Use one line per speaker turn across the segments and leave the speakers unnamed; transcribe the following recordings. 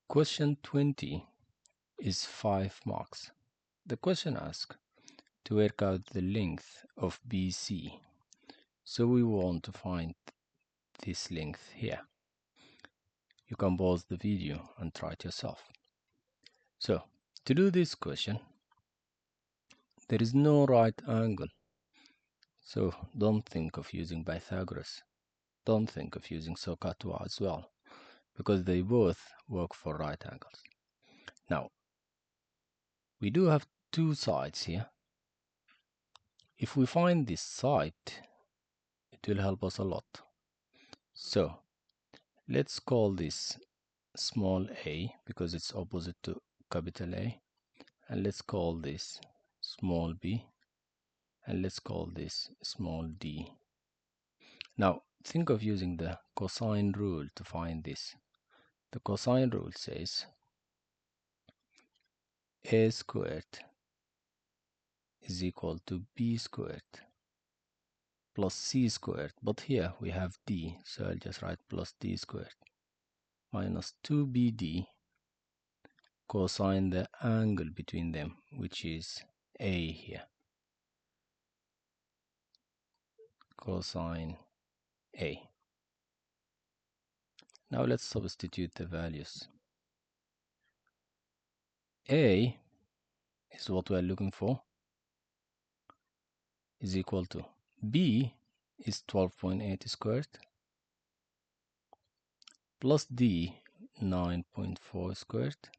Question 20 is 5 marks. The question asks to work out the length of BC. So we want to find this length here. You can pause the video and try it yourself. So to do this question, there is no right angle. So don't think of using Pythagoras. Don't think of using circ as well, because they both work for right angles. Now, we do have two sides here. If we find this side, it will help us a lot. So let's call this small a because it's opposite to capital A, and let's call this small b, and let's call this small d. Now think of using the cosine rule to find this. The cosine rule says a squared is equal to b squared plus c squared, but here we have d, so I'll just write plus d squared minus 2bd cosine the angle between them, which is a here. Cosine a. Now let's substitute the values. A is what we're looking for, is equal to b is 12.8 squared plus d 9.4 squared.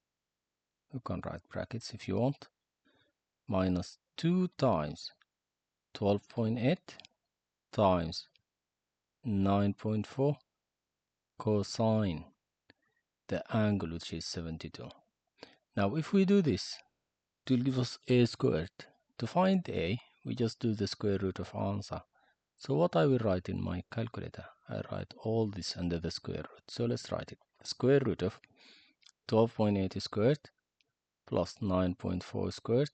You can write brackets if you want, minus 2 times 12.8 times 9.4 cosine the angle, which is 72. Now if we do this, it will give us a squared. To find a, we just do the square root of answer. So what I will write in my calculator, I write all this under the square root. So let's write it. Square root of 12.8 squared plus 9.4 squared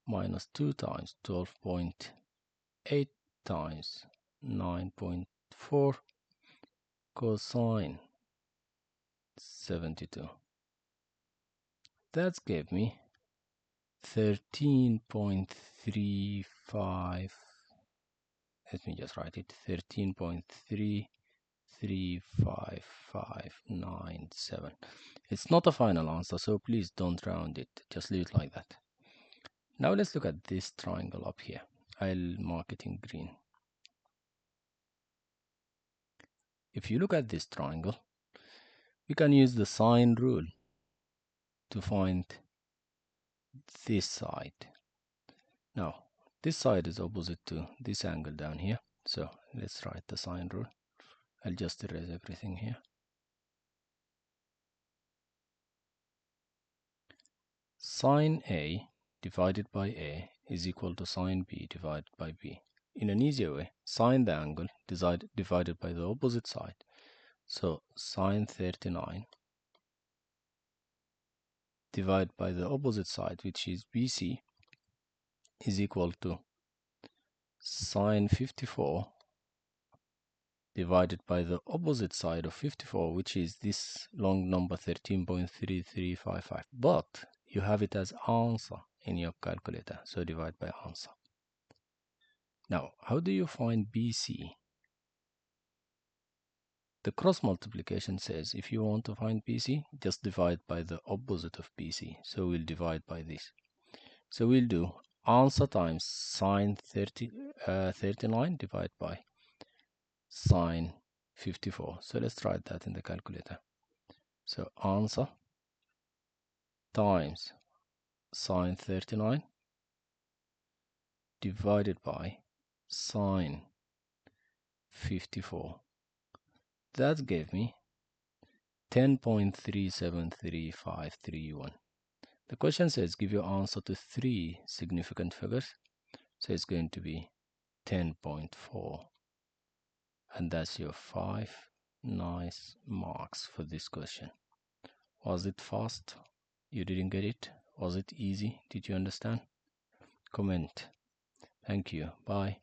minus 2 times 12.8 times 9.4 cosine 72. That gave me 13.35. Let me just write it. 13.33557. It's not a final answer, so please don't round it. Just leave it like that. Now let's look at this triangle up here. I'll mark it in green. If you look at this triangle, we can use the sine rule to find this side. Now, this side is opposite to this angle down here. So let's write the sine rule. I'll just erase everything here. Sine A divided by A is equal to sine B divided by B. In an easier way, sine the angle divided by the opposite side. So sine 39 divided by the opposite side, which is BC, is equal to sine 54 divided by the opposite side of 54, which is this long number 13.3355. But you have it as answer in your calculator, so divide by answer. Now, how do you find BC? The cross multiplication says if you want to find BC, just divide by the opposite of BC. So we'll divide by this. So we'll do answer times sine 39 divided by sine 54. So let's write that in the calculator. So answer times sine 39 divided by sine 54. That gave me 10.373531. The question says give your answer to 3 significant figures. So it's going to be 10.4. And that's your 5 nice marks for this question. Was it fast? You didn't get it? Was it easy? Did you understand? Comment. Thank you. Bye.